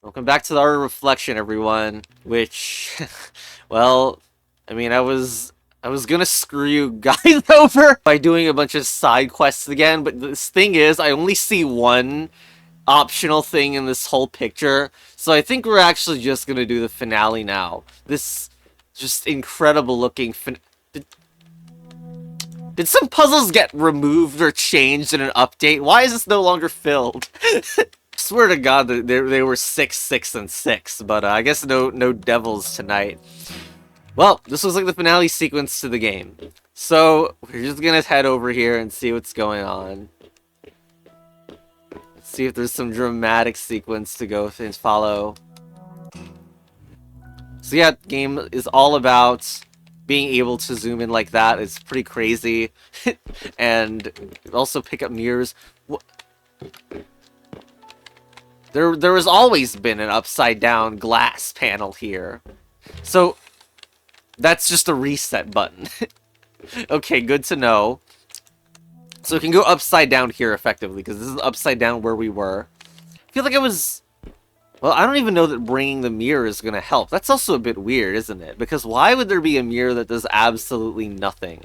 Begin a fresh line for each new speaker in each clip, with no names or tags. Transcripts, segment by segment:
Welcome back to our reflection, everyone. Which, well, I mean, I was gonna screw you guys over by doing a bunch of side quests again, but this thing is, I only see one optional thing in this whole picture, so I think we're actually just gonna do the finale now. This just incredible looking did some puzzles get removed or changed in an update? Why is this no longer filled? Swear to God that they were 6, 6, and 6, but I guess no devils tonight. Well, this was like the finale sequence to the game. So, we're just gonna head over here and see what's going on. Let's see if there's some dramatic sequence to go and follow. So yeah, game is all about being able to zoom in like that. It's pretty crazy. And also pick up mirrors. There has always been an upside down glass panel here. So that's just a reset button. Okay, good to know. So we can go upside down here effectively, because this is upside down where we were. I feel like I was... Well, I don't even know that bringing the mirror is going to help. That's also a bit weird, isn't it? Because why would there be a mirror that does absolutely nothing?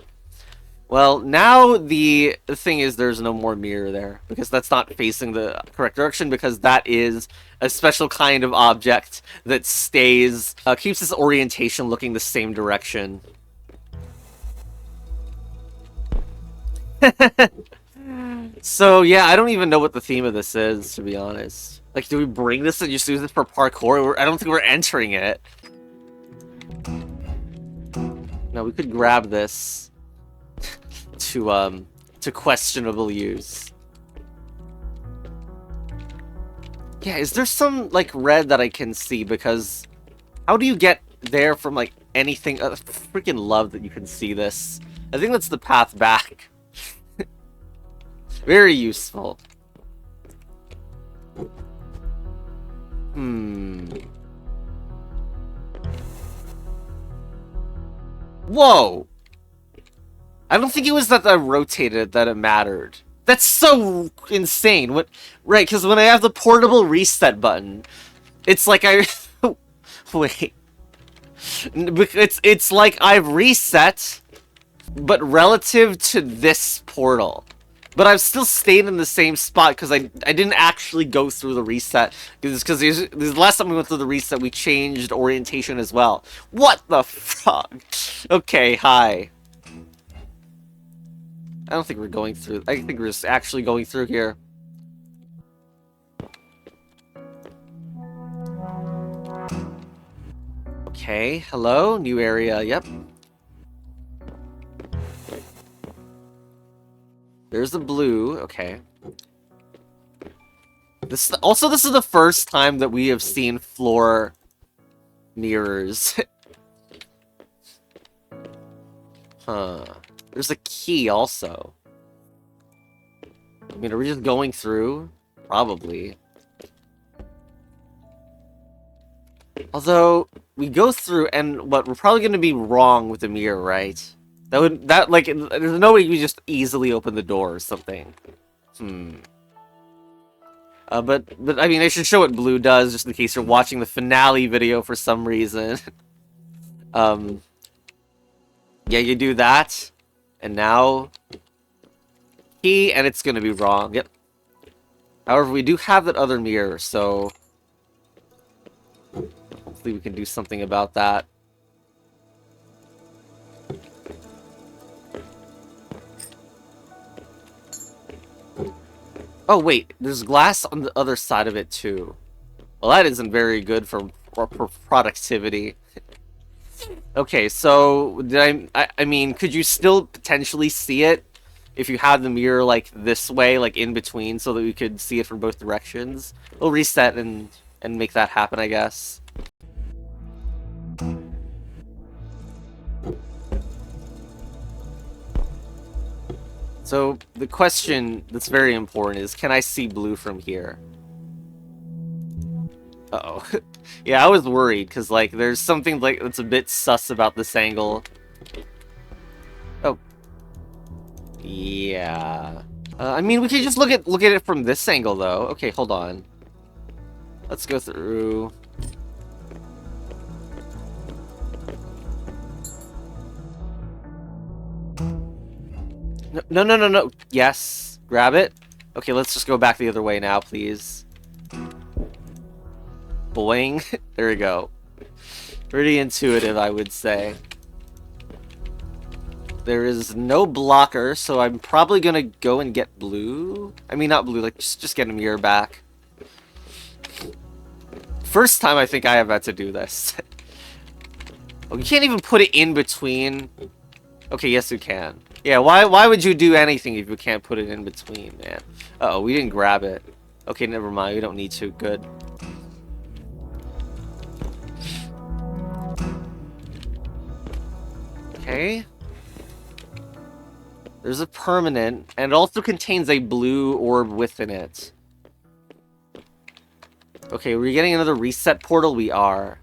Well, now the thing is there's no more mirror there, because that's not facing the correct direction, because that is a special kind of object that stays, keeps its orientation looking the same direction. So, yeah, I don't even know what the theme of this is, to be honest. Like, do we bring this and just use it for parkour? I don't think we're entering it. No, we could grab this to questionable use. Yeah, is there some, like, red that I can see? Because how do you get there from, like, anything? I freaking love that you can see this. I think that's the path back. Very useful. Whoa! I don't think it was that I rotated that it mattered. That's so insane. What? Right, because when I have the portable reset button, it's like I... Wait. It's like I've reset, but relative to this portal. But I've still stayed in the same spot because I didn't actually go through the reset. Because the last time we went through the reset, we changed orientation as well. What the fuck? Okay, hi. I don't think we're going through. I think we're just actually going through here. Okay, hello, new area, yep. There's the blue, okay. This is the first time that we have seen floor mirrors. Huh. There's a key also. I mean, are we just going through? Probably. Although, we go through and we're probably gonna be wrong with the mirror, right? Like, there's no way you just easily open the door or something. But I mean, I should show what blue does, just in case you're watching the finale video for some reason. Yeah, you do that, and now... key, and it's gonna be wrong, yep. However, we do have that other mirror, so... hopefully we can do something about that. Oh, wait, there's glass on the other side of it, too. Well, that isn't very good for productivity. Okay, so, I mean, could you still potentially see it if you had the mirror, like, this way, like, in between, so that we could see it from both directions? We'll reset and make that happen, I guess. So, the question that's very important is, can I see blue from here? Uh-oh. Yeah, I was worried, because, like, there's something, like, that's a bit sus about this angle. Oh. Yeah. I mean, we could just look at it from this angle, though. Okay, hold on. Let's go through. No, no, no, no. Yes. Grab it. Okay, let's just go back the other way now, please. Boing. There we go. Pretty intuitive, I would say. There is no blocker, so I'm probably gonna go and get blue. I mean, not blue, like, just get a mirror back. First time I think I have had to do this. Oh, you can't even put it in between. Okay, yes you can. Yeah, why would you do anything if you can't put it in between, man? Uh-oh, we didn't grab it. Okay, never mind, we don't need to. Good. Okay. There's a permanent, and it also contains a blue orb within it. Okay, we're getting another reset portal? We are.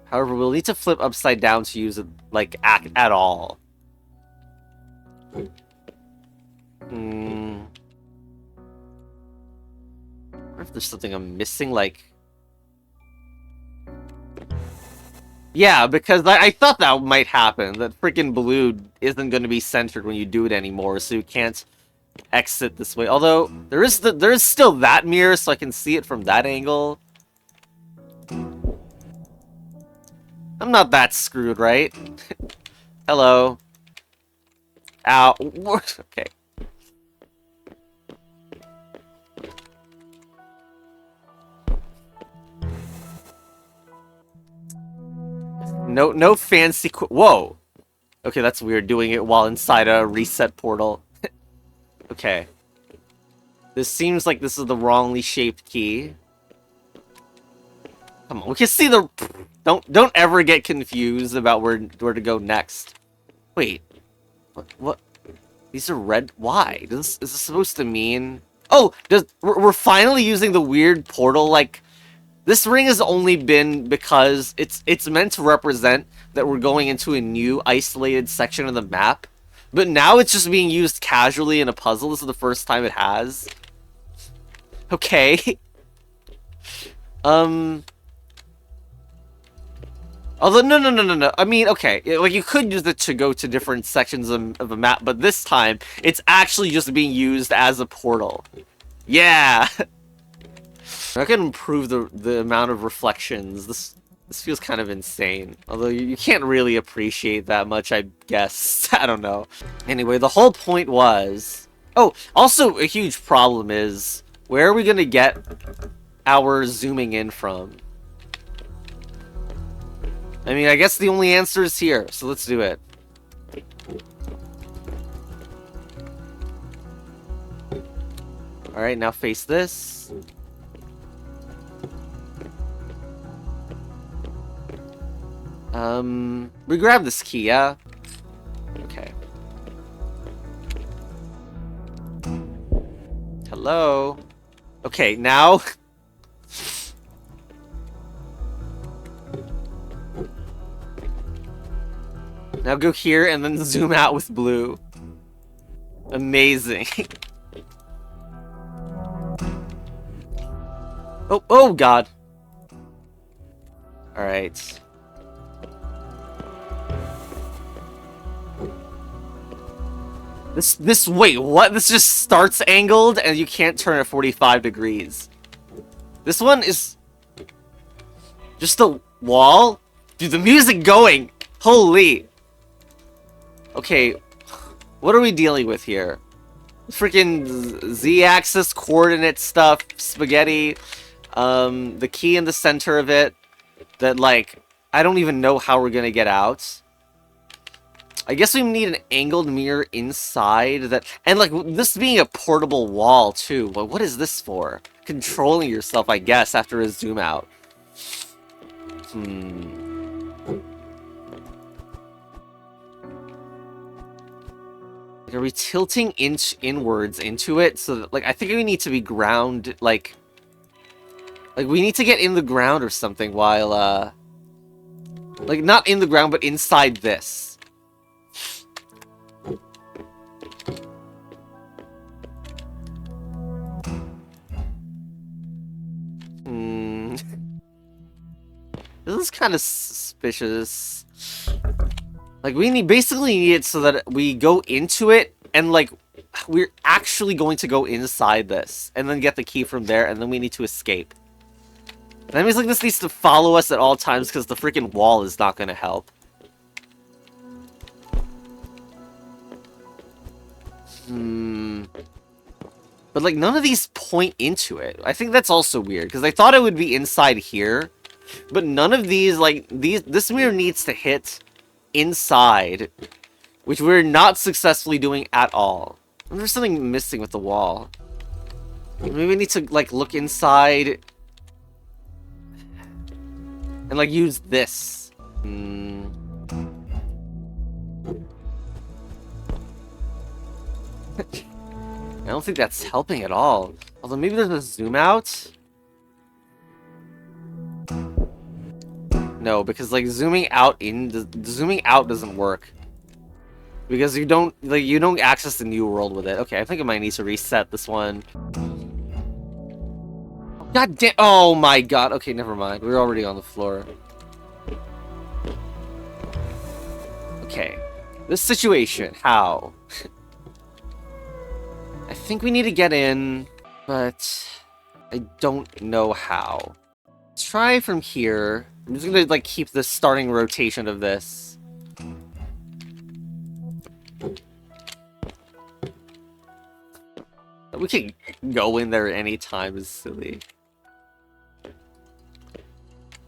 However, we'll need to flip upside down to use it, like, at all. I wonder if there's something I'm missing, like... Yeah, because I thought that might happen, that freaking blue isn't going to be centered when you do it anymore, so you can't exit this way. Although, there is still that mirror, so I can see it from that angle. I'm not that screwed, right? Hello. Ow. Okay. No fancy whoa! Okay, that's weird, doing it while inside a reset portal. Okay. This seems like this is the wrongly shaped key. Come on, we can see the... Don't ever get confused about where to go next. Wait. What? These are red... Why? Is this supposed to mean... Oh! We're finally using the weird portal, like... This ring has only been because it's meant to represent that we're going into a new isolated section of the map. But now it's just being used casually in a puzzle. This is the first time it has. Okay. Although, no. I mean, okay. Like, you could use it to go to different sections of a map, but this time, it's actually just being used as a portal. Yeah! I can improve the amount of reflections. This feels kind of insane. Although you can't really appreciate that much, I guess. I don't know. Anyway, the whole point was... Oh, also a huge problem is... Where are we gonna get our zooming in from? I mean, I guess the only answer is here, so let's do it. Alright, now face this. We grab this key, yeah? Okay. Hello? Okay, now... Now go here and then zoom out with blue. Amazing. Oh god. Alright. Wait, what? This just starts angled and you can't turn it 45 degrees. This one is just a wall? Dude, the music going! Holy! Okay, what are we dealing with here? Freaking Z-axis coordinate stuff, spaghetti, the key in the center of it, that, like, I don't even know how we're gonna get out. I guess we need an angled mirror inside that... And, like, this being a portable wall, too. But what is this for? Controlling yourself, I guess, after a zoom out. Like, are we tilting inwards into it? So, that, like, I think we need to be ground, like... Like, we need to get in the ground or something while, like, not in the ground, but inside this. This is kind of suspicious. Like, basically need it so that we go into it, and, like, we're actually going to go inside this, and then get the key from there, and then we need to escape. That means, like, this needs to follow us at all times, because the freaking wall is not going to help. But, like, none of these point into it. I think that's also weird, because I thought it would be inside here, but none of these, like, this mirror needs to hit inside, which we're not successfully doing at all. There's something missing with the wall. Maybe we need to, like, look inside and, like, use this. I don't think that's helping at all. Although maybe there's a zoom out. No, because, like, zooming out doesn't work. Because you don't access the new world with it. Okay, I think I might need to reset this one. God damn! Oh my god! Okay, never mind. We're already on the floor. Okay, this situation. How? I think we need to get in, but I don't know how. Let's try from here. I'm just gonna, like, keep the starting rotation of this. We can go in there anytime is silly.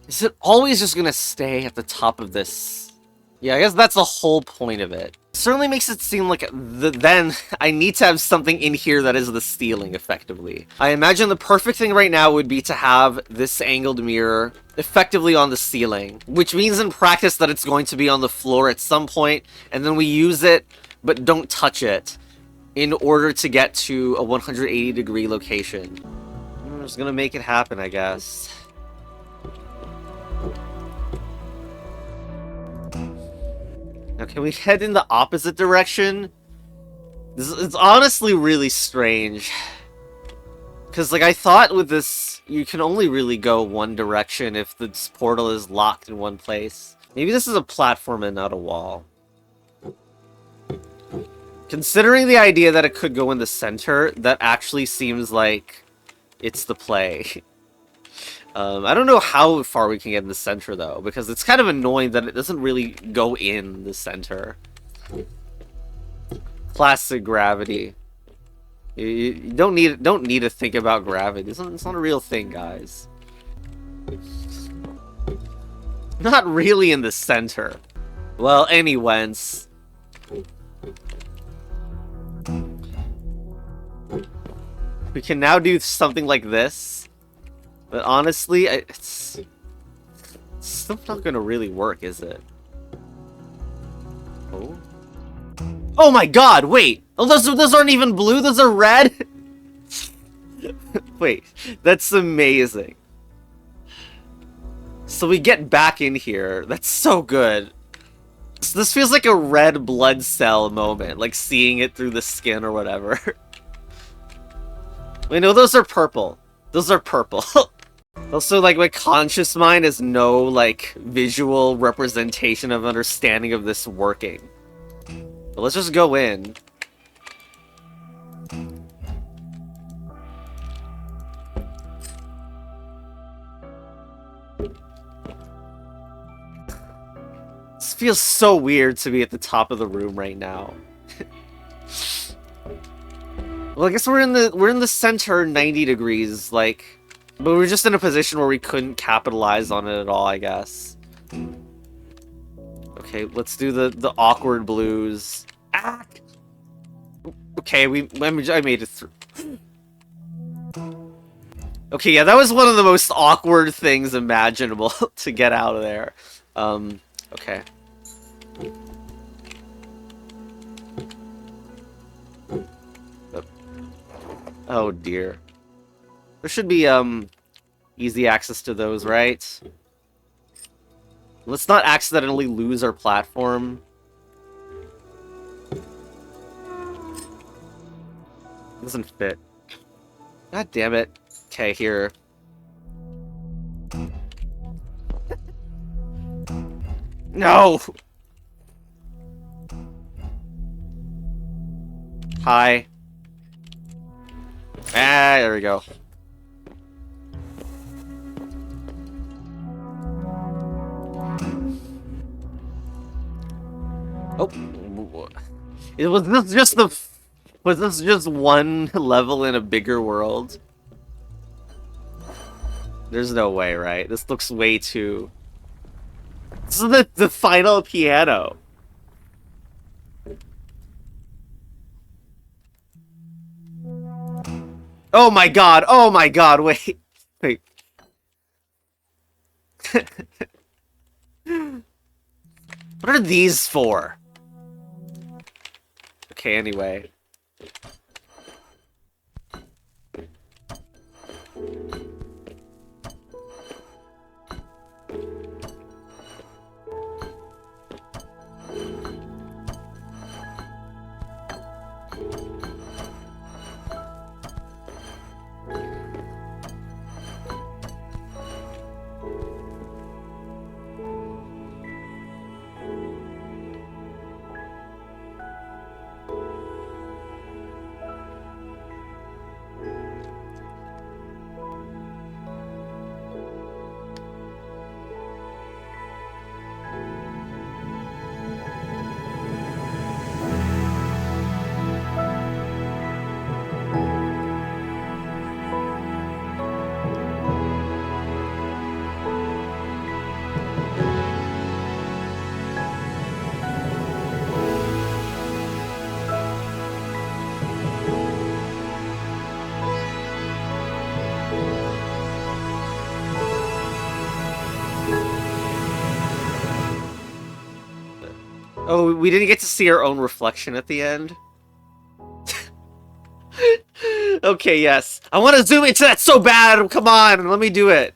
Is it always just gonna stay at the top of this? Yeah, I guess that's the whole point of it. Certainly makes it seem like then I need to have something in here that is the ceiling, effectively. I imagine the perfect thing right now would be to have this angled mirror effectively on the ceiling, which means in practice that it's going to be on the floor at some point, and then we use it, but don't touch it, in order to get to a 180-degree location. I'm just gonna make it happen, I guess. Now, can we head in the opposite direction? It's honestly really strange. Because, like, I thought with this, you can only really go one direction if this portal is locked in one place. Maybe this is a platform and not a wall. Considering the idea that it could go in the center, that actually seems like it's the play. I don't know how far we can get in the center, though, because it's kind of annoying that it doesn't really go in the center. Classic gravity. You don't need to think about gravity. It's not a real thing, guys. Not really in the center. Well, anyways. We can now do something like this. But honestly, it's still not gonna really work, is it? Oh. Oh my god, wait! Oh, those aren't even blue, those are red? Wait, that's amazing. So we get back in here. That's so good. So this feels like a red blood cell moment, like seeing it through the skin or whatever. Wait, no, those are purple. Those are purple. Also, like, my conscious mind has no, like, visual representation of understanding of this working. But let's just go in. This feels so weird to be at the top of the room right now. Well, I guess we're in the center 90 degrees, like, but we're just in a position where we couldn't capitalize on it at all, I guess. Okay, let's do the awkward blues. Ah! Okay, I made it through. Okay, yeah, that was one of the most awkward things imaginable to get out of there. Okay. Oh dear. There should be, easy access to those, right? Let's not accidentally lose our platform. Doesn't fit. God damn it. Okay, here. No! Hi. Ah, there we go. Oh. Was this just the... Was this just one level in a bigger world? There's no way, right? This looks way too... This is the final piano. Oh my god, wait. Wait. What are these for? Okay, anyway. Oh, we didn't get to see our own reflection at the end? Okay, yes. I want to zoom into that so bad! Come on, let me do it!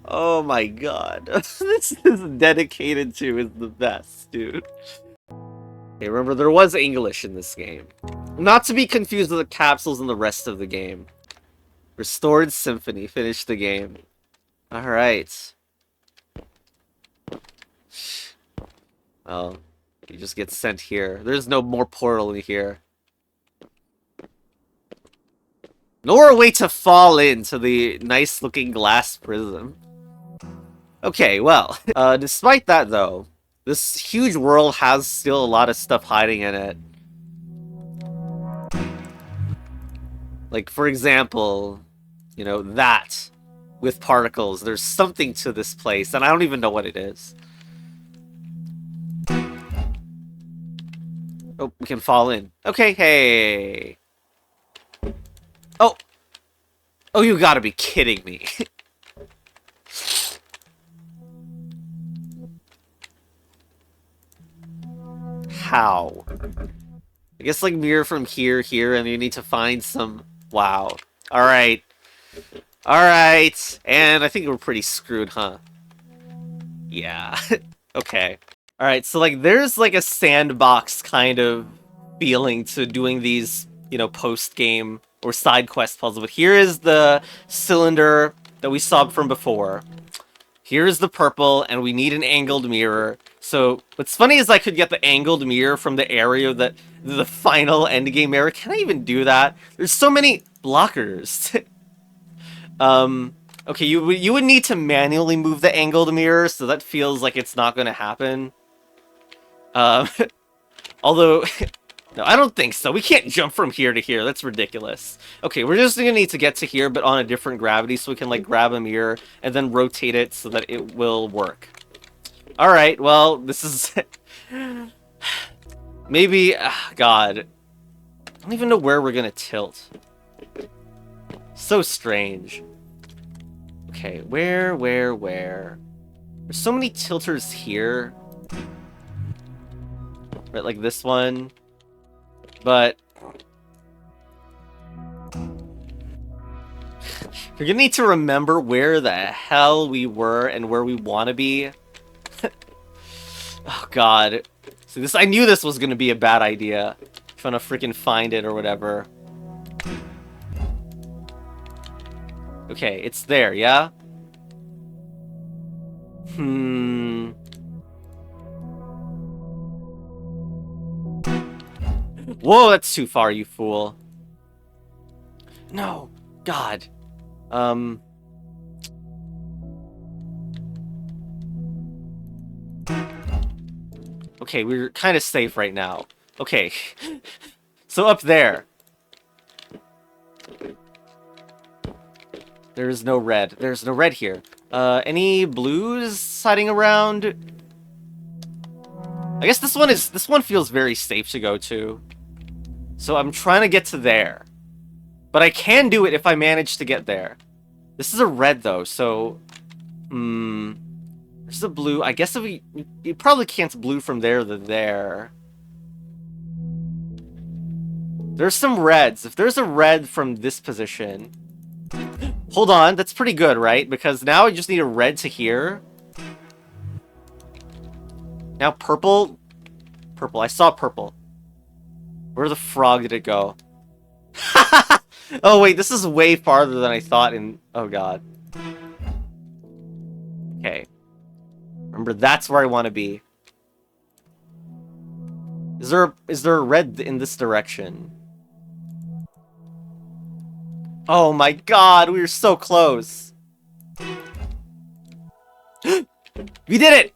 Oh my god. This is dedicated to is the best, dude. Okay, remember, there was English in this game. Not to be confused with the capsules in the rest of the game. Restored Symphony, finish the game. Alright. Well, you just get sent here. There's no more portal in here. Nor a way to fall into the nice-looking glass prism. Okay, well, despite that, though, this huge world has still a lot of stuff hiding in it. Like, for example, you know, that with particles. There's something to this place, and I don't even know what it is. Oh, we can fall in. Okay, hey. Oh. Oh, you gotta be kidding me. How? I guess, like, mirror from here, and you need to find some... Wow. Alright. Alright. And I think we're pretty screwed, huh? Yeah. Okay. Alright, so, like, there's, like, a sandbox kind of feeling to doing these, you know, post-game or side quest puzzles. But here is the cylinder that we saw from before. Here's the purple, and we need an angled mirror. So, what's funny is I could get the angled mirror from the area that the final endgame area. Can I even do that? There's so many blockers. Okay, you would need to manually move the angled mirror, so that feels like it's not going to happen. Although, no, I don't think so. We can't jump from here to here. That's ridiculous. Okay, we're just gonna need to get to here, but on a different gravity, so we can, like, grab a mirror and then rotate it so that it will work. Alright, well, this is... Maybe... God. I don't even know where we're gonna tilt. So strange. Okay, where? There's so many tilters here. Right, like this one. But... You're gonna need to remember where the hell we were and where we want to be. Oh, God. So this, I knew this was gonna be a bad idea. Trying to freaking find it or whatever. Okay, it's there, yeah? Hmm. Whoa, that's too far, you fool. No. God. Okay, we're kind of safe right now. Okay. So up there. There's no red. There's no red here. Any blues hiding around? I guess this one feels very safe to go to. So I'm trying to get to there. But I can do it if I manage to get there. This is a red though, so there's a blue. I guess if you probably can't blue from there to there. There's some reds. If there's a red from this position. Hold on, that's pretty good, right? Because now I just need a red to here. Now purple. Purple. I saw purple. Where the frog did it go? Oh wait, this is way farther than I thought in... Oh god. Okay. Remember, that's where I want to be. Is there a red in this direction? Oh my god, we were so close. We did it!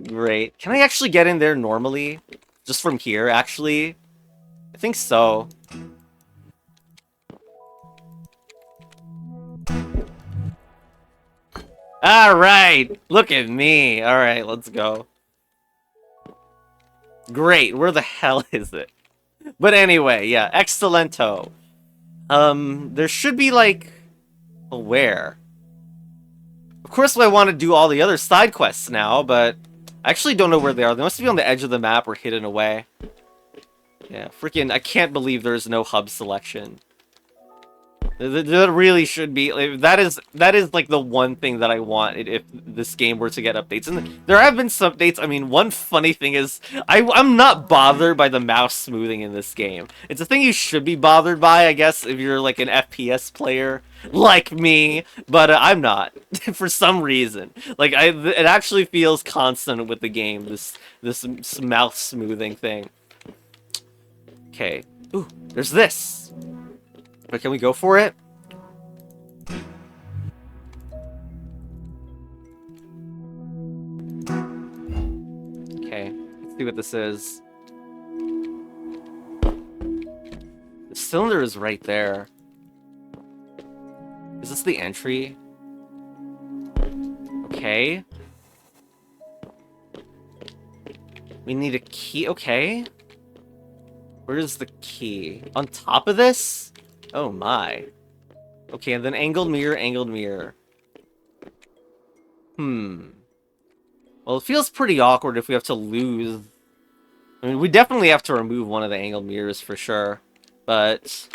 Great. Can I actually get in there normally? Just from here, actually? I think so. Alright! Look at me! Alright, let's go. Great, where the hell is it? But anyway, yeah, excellento. There should be, like... Well, where? Of course I want to do all the other side quests now, but... I actually don't know where they are. They must be on the edge of the map or hidden away. Yeah, freaking, I can't believe there's no hub selection. That really should be, like, that is like the one thing that I want if this game were to get updates. And there have been some updates. I mean, one funny thing is I'm not bothered by the mouse smoothing in this game. It's a thing you should be bothered by, I guess, if you're like an FPS player like me, but I'm not for some reason. Like it actually feels constant with the game, this mouse smoothing thing. Okay. Ooh, there's this. But can we go for it? Okay, let's see what this is. The cylinder is right there. Is this the entry? Okay. We need a key. Okay. Where's the key? On top of this? Oh my. Okay, and then angled mirror, angled mirror. Well, it feels pretty awkward if we have to lose. I mean, we definitely have to remove one of the angled mirrors for sure. But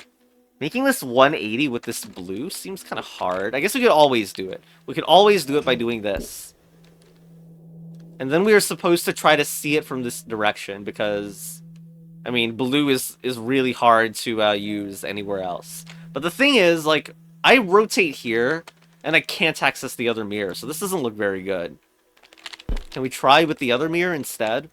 making this 180 with this blue seems kind of hard. I guess we could always do it. We could always do it by doing this. And then we are supposed to try to see it from this direction because... I mean, blue is really hard to use anywhere else. But the thing is, like, I rotate here, and I can't access the other mirror, so this doesn't look very good. Can we try with the other mirror instead?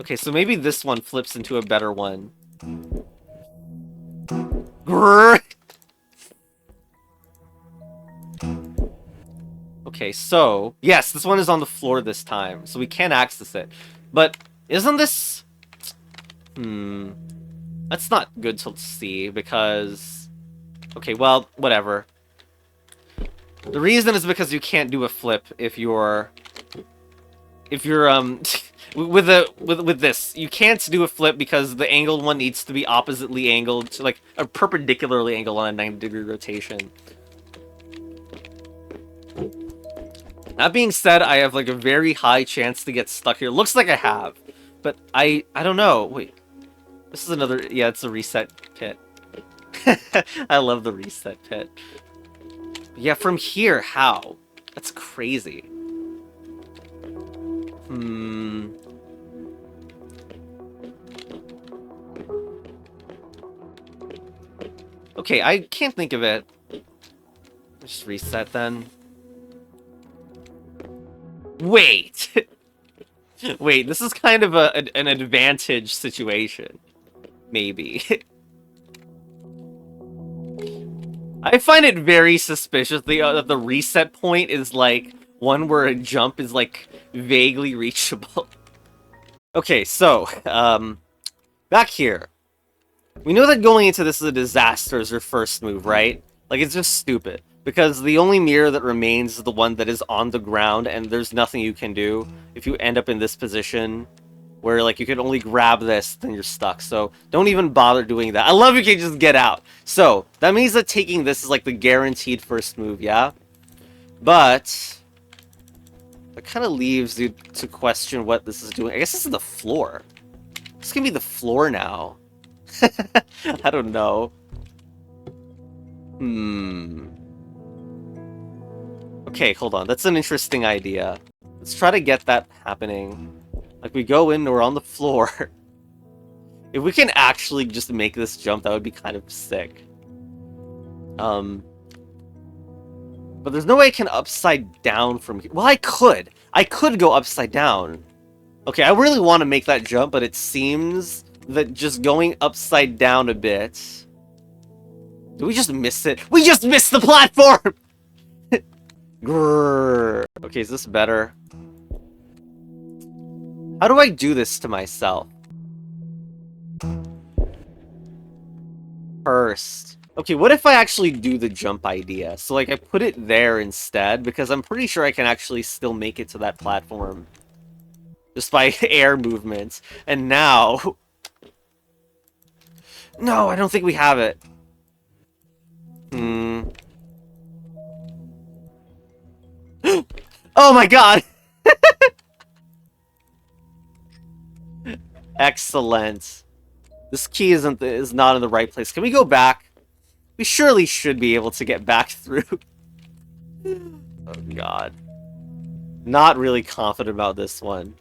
Okay, so maybe this one flips into a better one. Grrr! Okay, so... Yes, this one is on the floor this time, so we can access it. But isn't this... That's not good to see, because... Okay, well, whatever. The reason is because you can't do a flip if you're... with this. You can't do a flip because the angled one needs to be oppositely angled, to, like, a perpendicularly angled on a 90-degree rotation. That being said, I have, like, a very high chance to get stuck here. Looks like I have. But I don't know. Wait. This is another... Yeah, it's a reset pit. I love the reset pit. Yeah, from here, how? That's crazy. Okay, I can't think of it. Just reset then. Wait! Wait, this is kind of an advantage situation. Maybe. I find it very suspicious that the reset point is like one where a jump is like vaguely reachable. Okay, so, back here. We know that going into this is a disaster is your first move, right? Like, it's just stupid. Because the only mirror that remains is the one that is on the ground, and there's nothing you can do if you end up in this position where, like, you can only grab this, then you're stuck. So, don't even bother doing that. I love you can just get out. So, that means that taking this is, like, the guaranteed first move, yeah? But that kind of leaves you to question what this is doing. I guess this is the floor. This can be the floor now. I don't know. Okay, hold on. That's an interesting idea. Let's try to get that happening. Like, we go in, we're on the floor. If we can actually just make this jump, that would be kind of sick. But there's no way I can upside down from here. Well, I could. I could go upside down. Okay, I really want to make that jump, but it seems that just going upside down a bit... Did we just miss it? We just missed the platform! Grrr. Okay, is this better? How do I do this to myself? First. Okay, what if I actually do the jump idea? So, like, I put it there instead, because I'm pretty sure I can actually still make it to that platform. Just by air movements. And now... No, I don't think we have it. Oh my god! Excellent. This key is not in the right place. Can we go back? We surely should be able to get back through. Oh god. Not really confident about this one.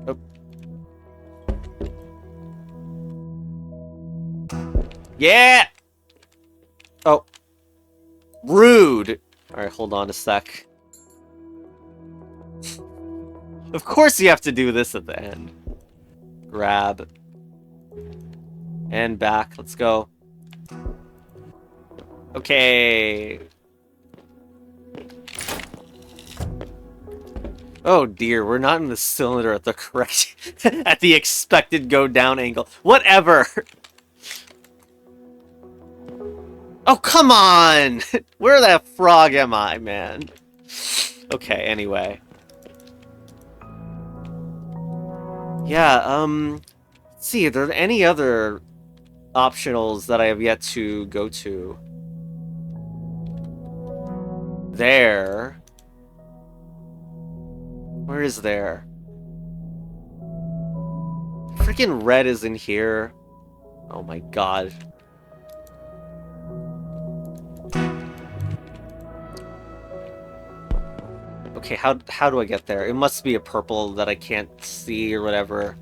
Oh. Yeah! Oh. Rude! Alright, hold on a sec. Of course you have to do this at the end. Grab. And back. Let's go. Okay. Oh dear, we're not in the cylinder at the correct... at the expected go down angle. Whatever! Oh, come on! Where the frog am I, man? Okay, anyway. Yeah, let's see, are there any other optionals that I have yet to go to? There. Where is there? Freaking red is in here. Oh my god. Okay, how do I get there? It must be a purple that I can't see or whatever.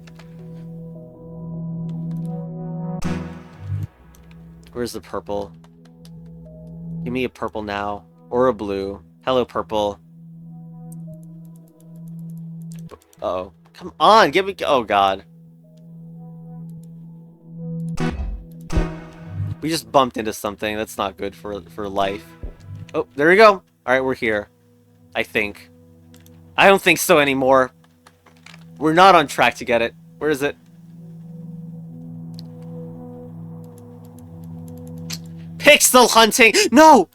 Where's the purple? Give me a purple now. Or a blue. Hello, purple. Uh-oh. Come on, give me... Oh, God. We just bumped into something. That's not good for life. Oh, there we go. Alright, we're here. I think. I don't think so anymore. We're not on track to get it. Where is it? Pixel hunting! No!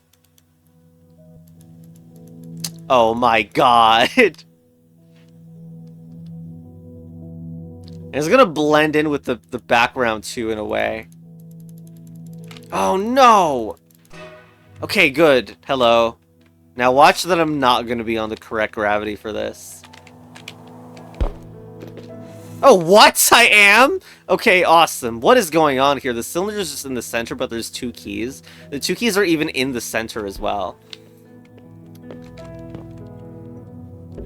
Oh my god. It's gonna blend in with the background too, in a way. Oh no! Okay, good. Hello. Now watch that I'm not gonna be on the correct gravity for this. Oh, what? I am? Okay, awesome. What is going on here? The cylinder is just in the center, but there's two keys. The two keys are even in the center as well.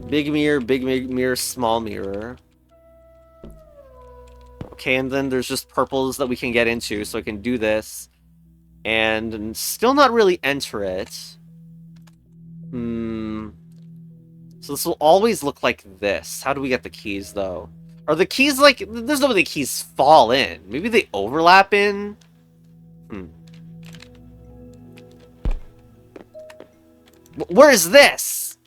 Big mirror, small mirror. Okay, and then there's just purples that we can get into, so I can do this. And still not really enter it. So this will always look like this. How do we get the keys, though? Are the keys like... There's no way the keys fall in. Maybe they overlap in? Where is this?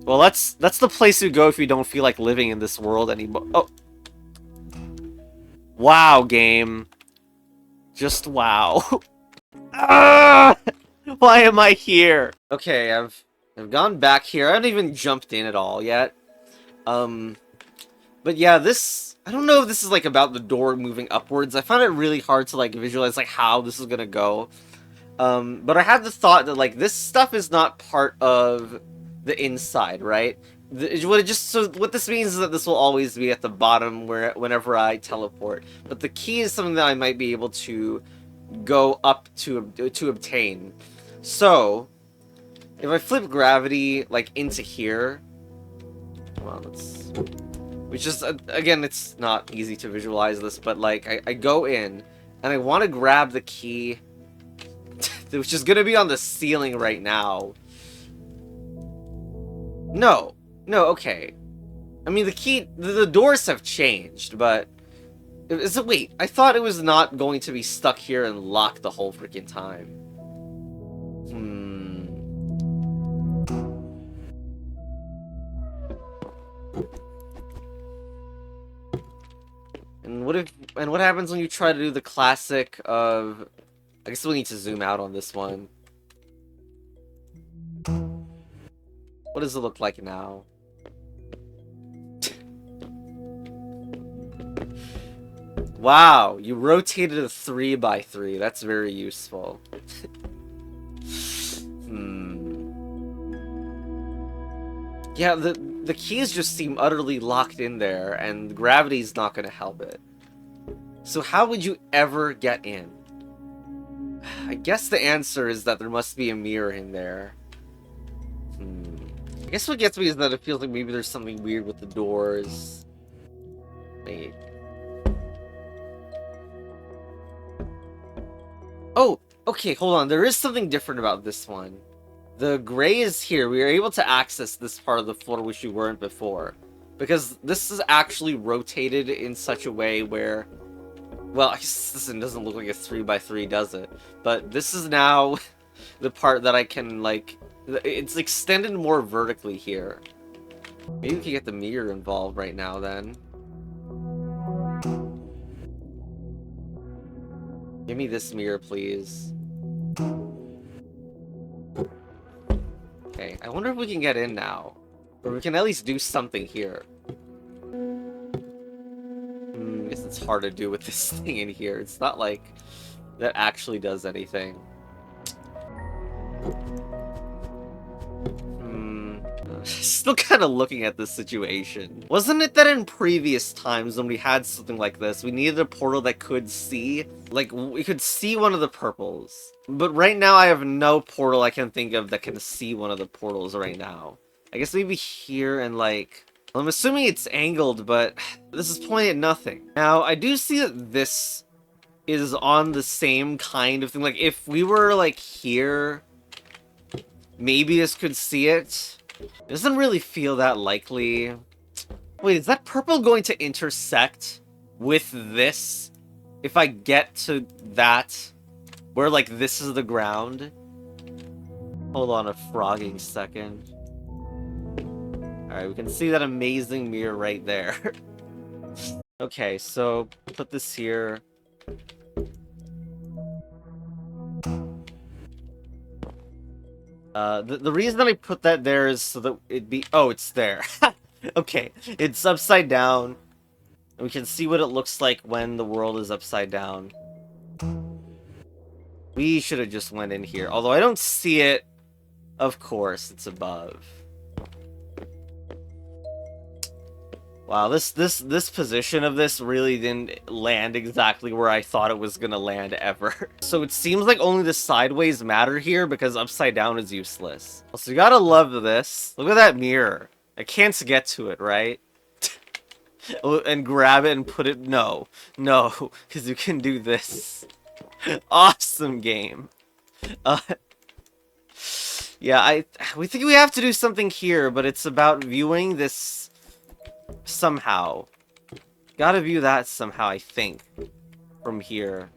Well, that's the place you go if you don't feel like living in this world anymore. Oh. Wow, game. Just wow. Ah! Why am I here? Okay, I've gone back here. I haven't even jumped in at all yet. But yeah, this... I don't know if this is, like, about the door moving upwards. I found it really hard to, like, visualize, like, how this is gonna go. But I had the thought that, like, this stuff is not part of the inside, right? What this means is that this will always be at the bottom whenever I teleport. But the key is something that I might be able to go up to obtain. So, if I flip gravity, like, into here... Well, let's... Which is, again, it's not easy to visualize this, but, like, I go in, and I want to grab the key, which is going to be on the ceiling right now. No, okay. I mean, the key, the doors have changed, but... Wait, I thought it was not going to be stuck here and locked the whole freaking time. And what happens when you try to do the classic of... I guess we need to zoom out on this one. What does it look like now? Wow, you rotated a 3x3. That's very useful. Yeah, the keys just seem utterly locked in there, and gravity's not gonna help it. So how would you ever get in? I guess the answer is that there must be a mirror in there. I guess what gets me is that it feels like maybe there's something weird with the doors. Wait. Oh, okay, hold on. There is something different about this one. The gray is here. We are able to access this part of the floor which we weren't before. Because this is actually rotated in such a way where... Well, I guess this doesn't look like a 3x3, does it? But this is now the part that I can, like... It's extended more vertically here. Maybe we can get the mirror involved right now, then. Give me this mirror, please. Okay, I wonder if we can get in now. Or we can at least do something here. I guess it's hard to do with this thing in here. It's not like that actually does anything. Still kind of looking at this situation. Wasn't it that in previous times when we had something like this, we needed a portal that could see? Like, we could see one of the purples. But right now I have no portal I can think of that can see one of the portals right now. I guess maybe here and like... Well, I'm assuming it's angled, but this is pointing at nothing. Now, I do see that this is on the same kind of thing. Like, if we were like here, maybe this could see it. It doesn't really feel that likely. Wait, is that purple going to intersect with this? If I get to that, where like this is the ground? Hold on a frogging second. Alright, we can see that amazing mirror right there. Okay, so put this here. The reason that I put that there is so that it'd be... Oh, it's there. Okay, it's upside down. And we can see what it looks like when the world is upside down. We should have just went in here. Although I don't see it. Of course, it's above. Wow, this position of this really didn't land exactly where I thought it was gonna land ever. So it seems like only the sideways matter here because upside down is useless. So you gotta love this. Look at that mirror. I can't get to it, right? Oh, and grab it and put it... No. No. Because you can do this. Awesome game. Yeah, we think we have to do something here, but it's about viewing this somehow. Gotta view that somehow, I think. From here.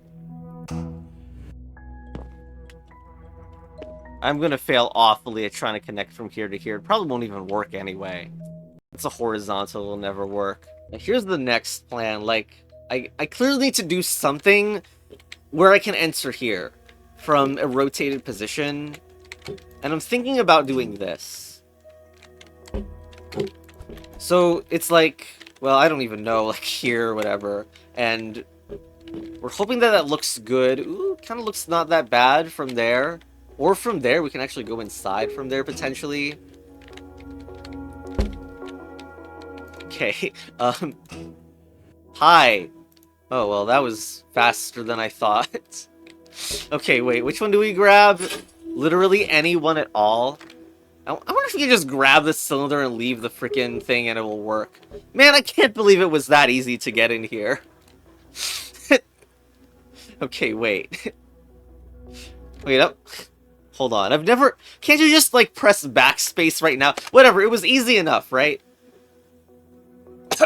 I'm gonna fail awfully at trying to connect from here to here. It probably won't even work anyway. It's a horizontal, it'll never work. Now, here's the next plan. Like, I clearly need to do something where I can enter here from a rotated position. And I'm thinking about doing this. So, it's like, well, I don't even know, like here or whatever. And we're hoping that that looks good. Ooh, kind of looks not that bad from there. Or from there, we can actually go inside from there, potentially. Okay, hi. Oh, well, that was faster than I thought. Okay, wait, which one do we grab? Literally any one at all? I wonder if we can just grab the cylinder and leave the freaking thing and it will work. Man, I can't believe it was that easy to get in here. Okay, wait. Wait up. Hold on, I've never... Can't you just, like, press backspace right now? Whatever, it was easy enough, right?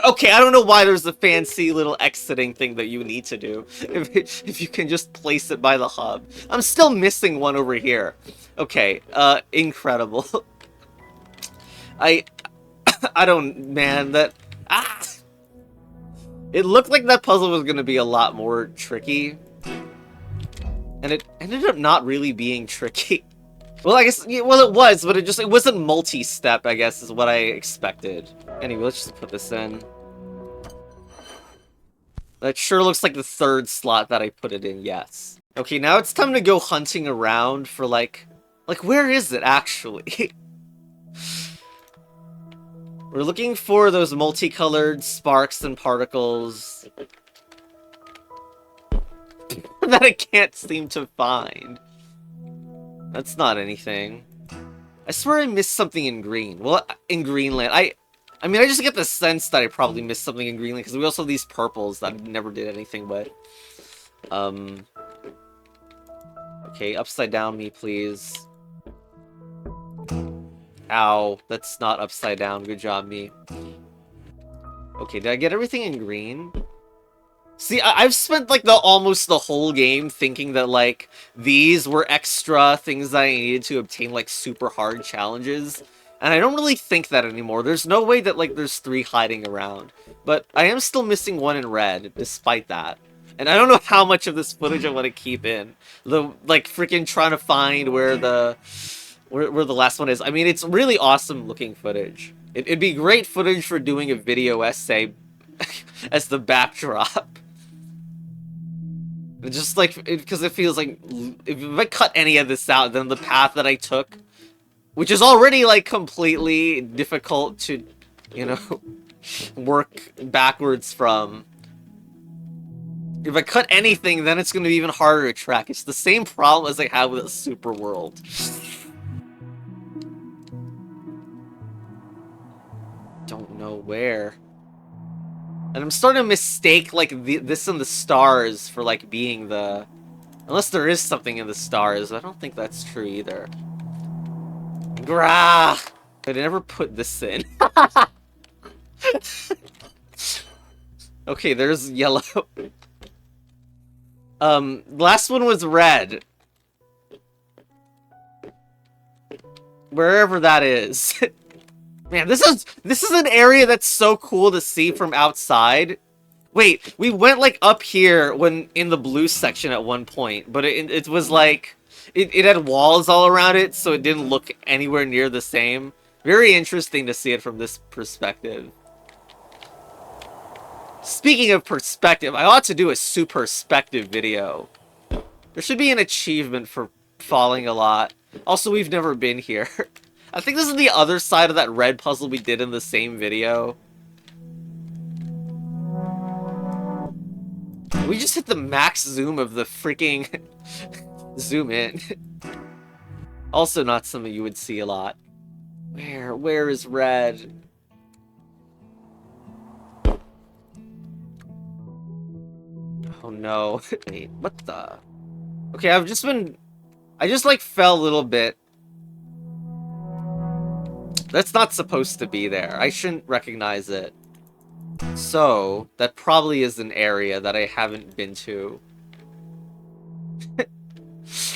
Okay, I don't know why there's a fancy little exiting thing that you need to do. If you can just place it by the hub. I'm still missing one over here. Okay, incredible. I don't... Man, that... Ah! It looked like that puzzle was gonna be a lot more tricky. And it ended up not really being tricky. Well, I guess, well, it was, but it wasn't multi-step, I guess, is what I expected. Anyway, let's just put this in. That sure looks like the third slot that I put it in, yes. Okay, now it's time to go hunting around for, like, where is it, actually? We're looking for those multicolored sparks and particles that I can't seem to find. That's not anything. I swear I missed something in green. Well, in Greenland. I mean, I just get the sense that I probably missed something in Greenland, because we also have these purples that I never did anything with. Okay, upside down me, please. Ow, that's not upside down. Good job, me. Okay, did I get everything in green? See, I've spent, like, almost the whole game thinking that, like, these were extra things that I needed to obtain, like, super hard challenges. And I don't really think that anymore. There's no way that, like, there's 3 hiding around. But I am still missing 1 in red, despite that. And I don't know how much of this footage I want to keep in. Like, freaking trying to find where the last one is. I mean, it's really awesome looking footage. It'd be great footage for doing a video essay as the backdrop. Just like, because it feels like, if I cut any of this out, then the path that I took, which is already, like, completely difficult to, you know, work backwards from. If I cut anything, then it's going to be even harder to track. It's the same problem as I have with a super world. Don't know where. And I'm starting to mistake, like, this and the stars for, like, being the... Unless there is something in the stars. I don't think that's true either. Grah! I never put this in. Okay, there's yellow. Last one was red. Wherever that is. Man, this is an area that's so cool to see from outside. Wait, we went, like, up here when in the blue section at one point, but it was like it had walls all around it, so it didn't look anywhere near the same. Very interesting to see it from this perspective. Speaking of perspective, I ought to do a super perspective video. There should be an achievement for falling a lot. Also, we've never been here. I think this is the other side of that red puzzle we did in the same video. We just hit the max zoom of the freaking zoom in. Also not something you would see a lot. Where is red? Oh no. Wait, what the? Okay, I just like fell a little bit. That's not supposed to be there. I shouldn't recognize it. So, that probably is an area that I haven't been to.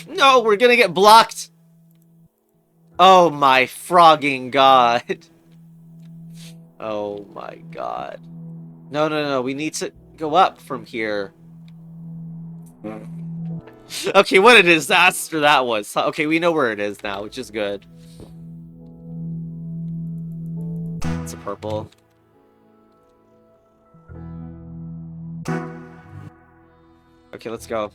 No, we're gonna get blocked! Oh my frogging god. Oh my god. No, no, no, we need to go up from here. Okay, what a disaster that was. Okay, we know where it is now, which is good. It's a purple. Okay, let's go.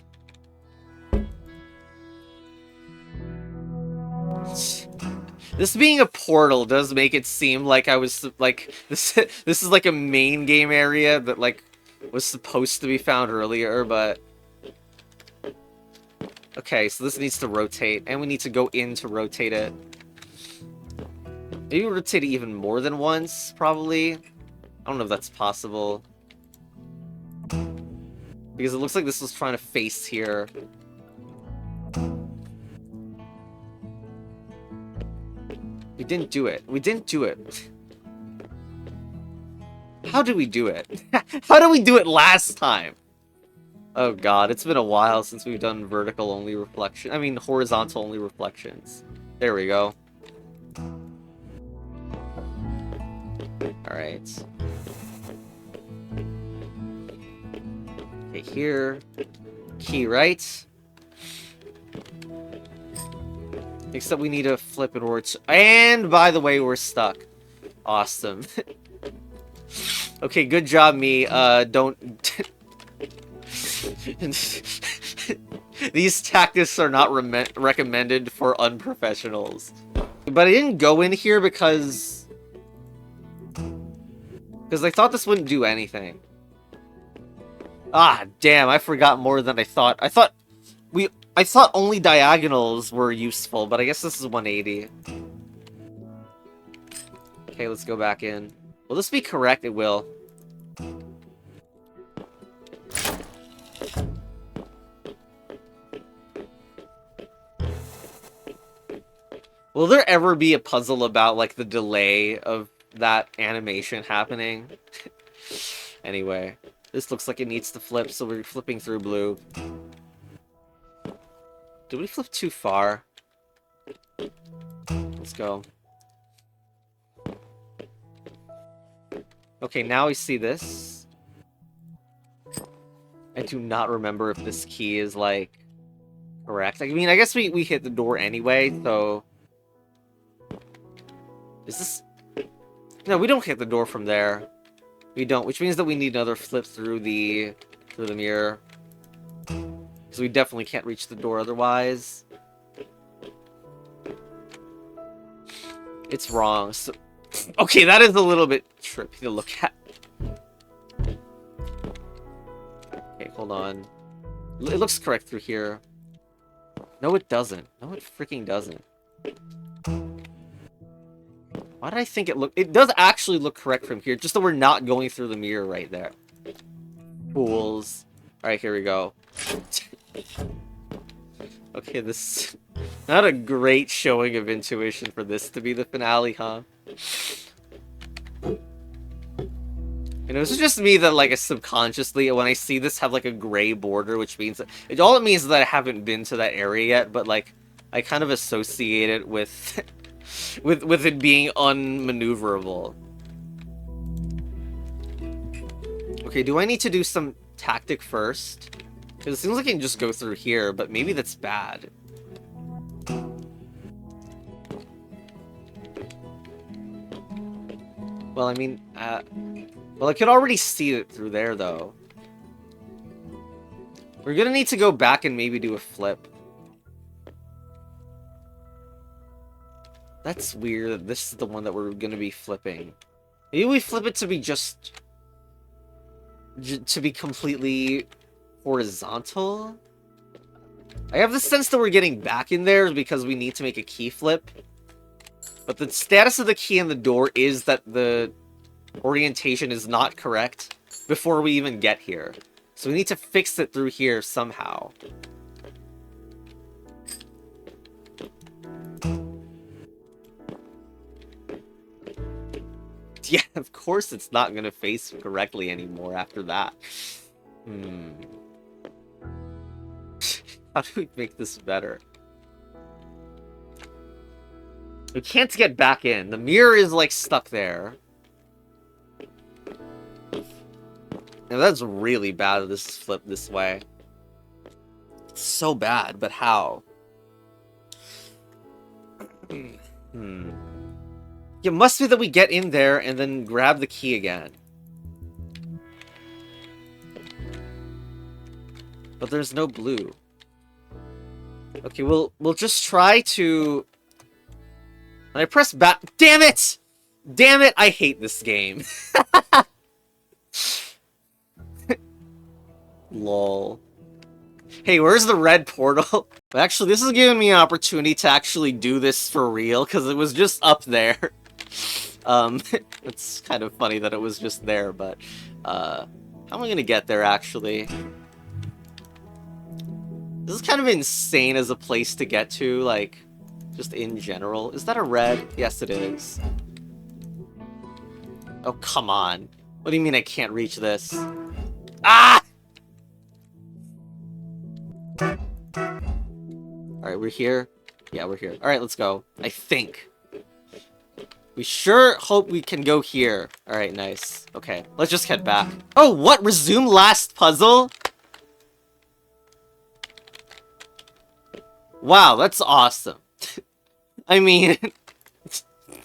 This being a portal does make it seem like I was like this is like a main game area that like was supposed to be found earlier, but okay, so this needs to rotate and we need to go in to rotate it. Maybe rotate it even more than once, probably. I don't know if that's possible. Because it looks like this was trying to face here. We didn't do it. We didn't do it. How did we do it? How did we do it last time? Oh god, it's been a while since we've done vertical only reflection. I mean, horizontal only reflections. There we go. Alright. Okay, here. Key right. Except we need to flip in order to... And, by the way, we're stuck. Awesome. Okay, good job, me. Don't... These tactics are not recommended for unprofessionals. But I didn't go in here because I thought this wouldn't do anything. Ah, damn, I forgot more than I thought. I thought only diagonals were useful, but I guess this is 180. Okay, let's go back in. Will this be correct? It will. Will there ever be a puzzle about, like, the delay of that animation happening? Anyway, this looks like it needs to flip, so we're flipping through blue. Did we flip too far? Let's go. Okay, now we see this. I do not remember if this key is, like, correct. I mean, I guess we hit the door anyway, so... Is this... No, we don't hit the door from there. We don't, which means that we need another flip through the mirror. Because we definitely can't reach the door otherwise. It's wrong. So... Okay, that is a little bit trippy to look at. Okay, hold on. It looks correct through here. No, it doesn't. No, it freaking doesn't. Why did I think it looked... It does actually look correct from here, just that we're not going through the mirror right there. Fools. Alright, here we go. Okay, this... Not a great showing of intuition for this to be the finale, huh? You know, it's just me that, like, subconsciously, when I see this have, like, a gray border, which means... all it means is that I haven't been to that area yet, but, like, I kind of associate it with... with it being unmaneuverable. Okay, do I need to do some tactic first? Because it seems like I can just go through here, but maybe that's bad. Well, I mean, well, I could already see it through there, though. We're gonna need to go back and maybe do a flip. That's weird that this is the one that we're gonna be flipping. Maybe we flip it to be just... to be completely horizontal? I have the sense that we're getting back in there because we need to make a key flip. But the status of the key in the door is that the orientation is not correct before we even get here. So we need to fix it through here somehow. Yeah, of course it's not gonna face correctly anymore after that. How do we make this better? We can't get back in. The mirror is, like, stuck there. Now, that's really bad if this is flipped this way. It's so bad, but how? It must be that we get in there and then grab the key again. But there's no blue. Okay, we'll just try to... When I press back... Damn it! Damn it, I hate this game. Lol. Hey, where's the red portal? Actually, this is giving me an opportunity to actually do this for real, because it was just up there. It's kind of funny that it was just there, but, how am I gonna get there, actually? This is kind of insane as a place to get to, like, just in general. Is that a red? Yes, it is. Oh, come on. What do you mean I can't reach this? Ah! Alright, we're here. Yeah, we're here. Alright, let's go. I think. We sure hope we can go here. Alright, nice. Okay, let's just head back. Oh, what? Resume last puzzle? Wow, that's awesome. I mean,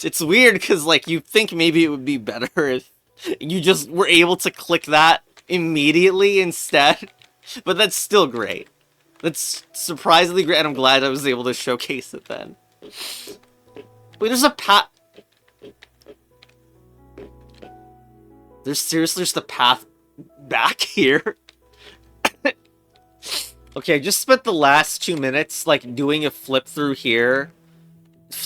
it's weird because, like, you think maybe it would be better if you just were able to click that immediately instead. But that's still great. That's surprisingly great, and I'm glad I was able to showcase it then. Wait, there's a path... There's seriously just a path back here? Okay, I just spent the last 2 minutes, like, doing a flip through here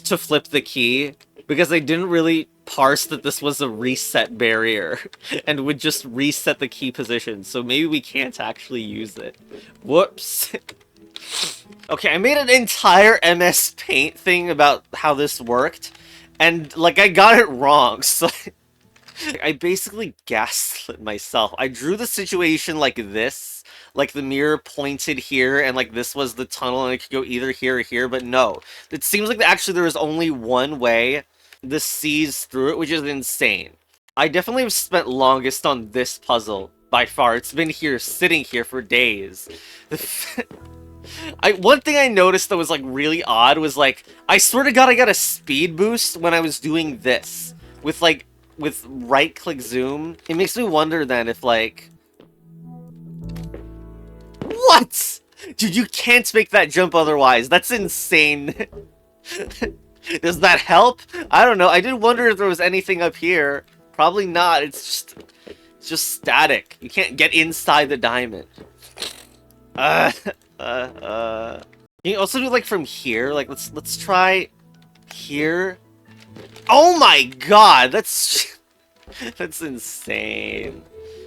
to flip the key, because I didn't really parse that this was a reset barrier, and would just reset the key position, so maybe we can't actually use it. Whoops. Okay, I made an entire MS Paint thing about how this worked, and, like, I got it wrong, so... I basically gaslit myself. I drew the situation like this, like the mirror pointed here, and like this was the tunnel, and it could go either here or here, but no. It seems like actually there is only one way this sees through it, which is insane. I definitely have spent longest on this puzzle, by far. It's been here, sitting here for days. One thing I noticed that was like really odd was like, I swear to God I got a speed boost when I was doing this. With right-click zoom. It makes me wonder then if, like... What?! Dude, you can't make that jump otherwise. That's insane. Does that help? I don't know. I did wonder if there was anything up here. Probably not. It's just static. You can't get inside the diamond. You can also do, like, from here. Like, let's try here. Oh my god, that's insane.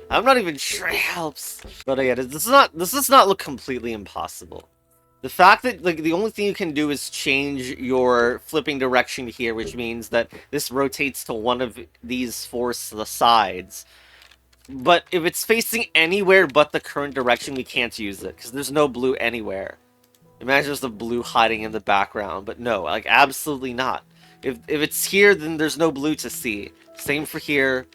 I'm not even sure it helps. But yeah, this does not look completely impossible. The fact that like the only thing you can do is change your flipping direction here, which means that this rotates to one of these four sides. But if it's facing anywhere but the current direction, we can't use it because there's no blue anywhere. Imagine there's the blue hiding in the background, but no, like absolutely not. If it's here, then there's no blue to see. Same for here.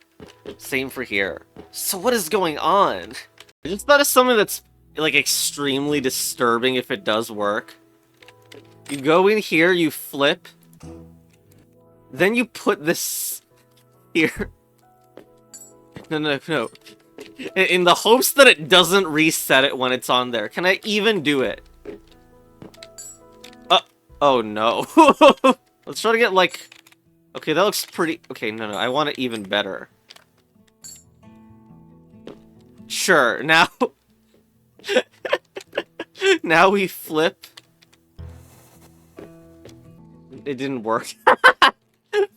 Same for here. So what is going on? I just thought of something that's, like, extremely disturbing if it does work. You go in here, you flip. Then you put this here. No. In the hopes that it doesn't reset it when it's on there. Can I even do it? Oh no. Let's try to get, like... Okay, that looks pretty... Okay, no, I want it even better. Sure, now... Now we flip. It didn't work.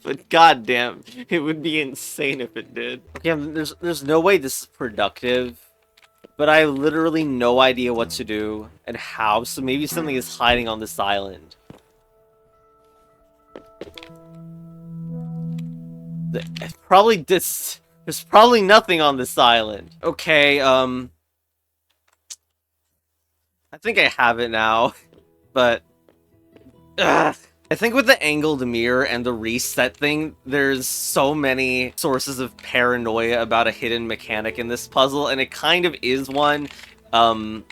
But goddamn, it would be insane if it did. Okay, there's no way this is productive but I have literally no idea what to do and how, so maybe something is hiding on this island. There's probably nothing on this island. Okay, I think I have it now, but... Ugh. I think with the angled mirror and the reset thing, there's so many sources of paranoia about a hidden mechanic in this puzzle, and it kind of is one.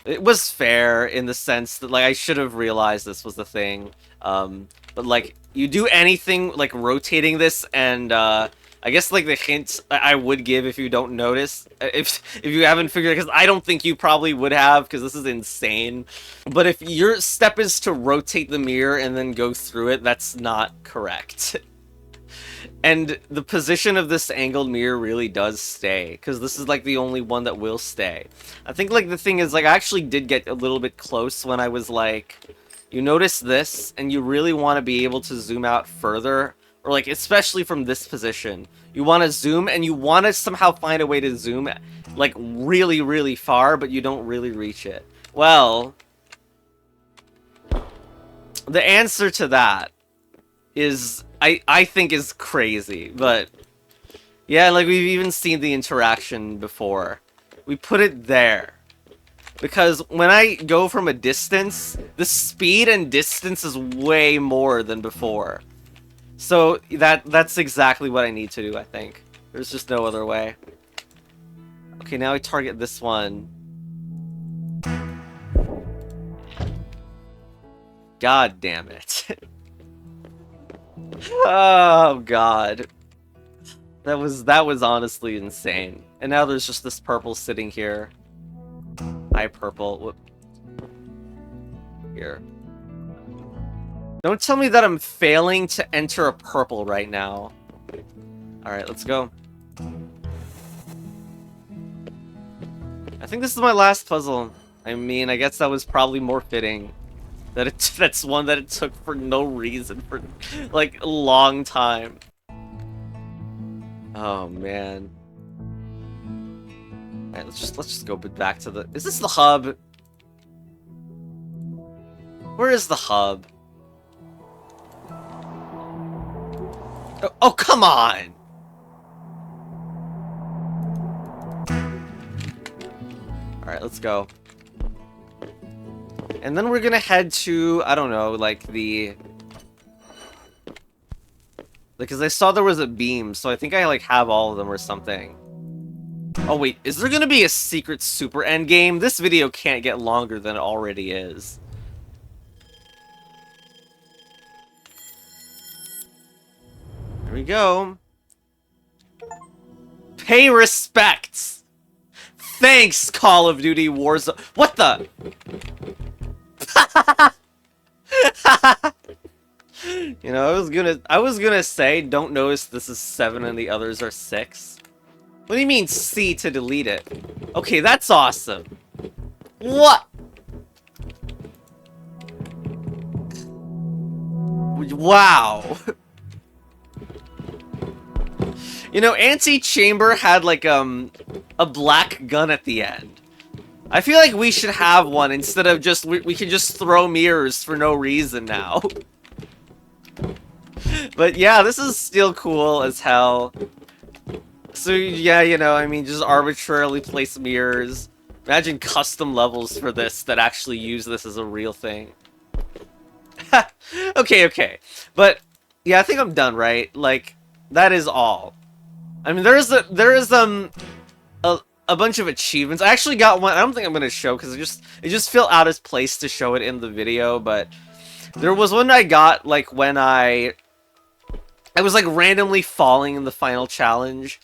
It was fair in the sense that, like, I should have realized this was the thing. But, like, you do anything, like, rotating this, and, I guess, like, the hints I would give if you don't notice, if you haven't figured it, because I don't think you probably would have, because this is insane. But if your step is to rotate the mirror and then go through it, that's not correct. And the position of this angled mirror really does stay, because this is, like, the only one that will stay. I think, like, the thing is, like, I actually did get a little bit close when I was, like, you notice this, and you really want to be able to zoom out further, or, like, especially from this position. You want to zoom, and you want to somehow find a way to zoom, like, really, really far, but you don't really reach it. Well, the answer to that is, I think is crazy, but yeah, like, we've even seen the interaction before. We put it there. Because when I go from a distance, the speed and distance is way more than before. So that's exactly what I need to do, I think. There's just no other way. Okay, now I target this one. God damn it. Oh god. That was honestly insane. And now there's just this purple sitting here. Hi, purple. Whoop. Here. Don't tell me that I'm failing to enter a purple right now. Alright, let's go. I think this is my last puzzle. I mean, I guess that was probably more fitting. That's one that it took for no reason for, like, a long time. Oh, man. Alright, let's just go back to the... Is this the hub? Where is the hub? Oh, come on! Alright, let's go. And then we're gonna head to, I don't know, like the... Because I saw there was a beam, so I think I, like, have all of them or something. Oh, wait, is there gonna be a secret super endgame? This video can't get longer than it already is. Here we go. Pay respects! Thanks, Call of Duty Warzone. What the? You know, I was gonna say, don't notice this is 7 and the others are 6. What do you mean C to delete it? Okay, that's awesome. What? Wow. You know, Anti-Chamber had, like, a black gun at the end. I feel like we should have one instead of just, we can just throw mirrors for no reason now. But yeah, this is still cool as hell. So yeah, you know, I mean, just arbitrarily place mirrors. Imagine custom levels for this that actually use this as a real thing. Okay. But yeah, I think I'm done, right? Like, that is all. I mean, there is a bunch of achievements. I actually got one. I don't think I'm gonna show because it just felt out of place to show it in the video. But there was one I got, like, when I was, like, randomly falling in the final challenge.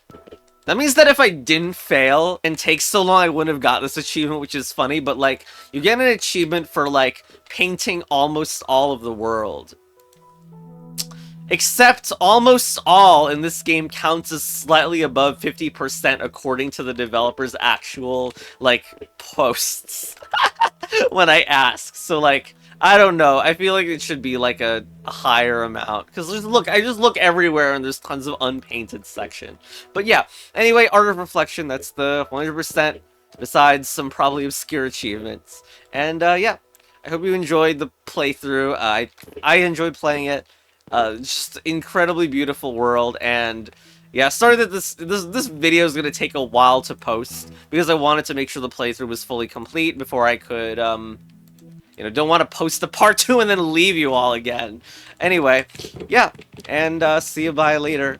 That means that if I didn't fail and take so long, I wouldn't have got this achievement, which is funny. But, like, you get an achievement for, like, painting almost all of the world. Except almost all in this game counts as slightly above 50% according to the developer's actual, like, posts. When I ask. So, like, I don't know. I feel like it should be, like, a higher amount. Because, I just look everywhere and there's tons of unpainted section. But yeah, anyway, Art of Reflection, that's the 100% besides some probably obscure achievements. And yeah, I hope you enjoyed the playthrough. I enjoyed playing it. Just incredibly beautiful world, and yeah, sorry that this video is gonna take a while to post because I wanted to make sure the playthrough was fully complete before I could don't want to post the part 2 and then leave you all again. Anyway, yeah, and see you bye later.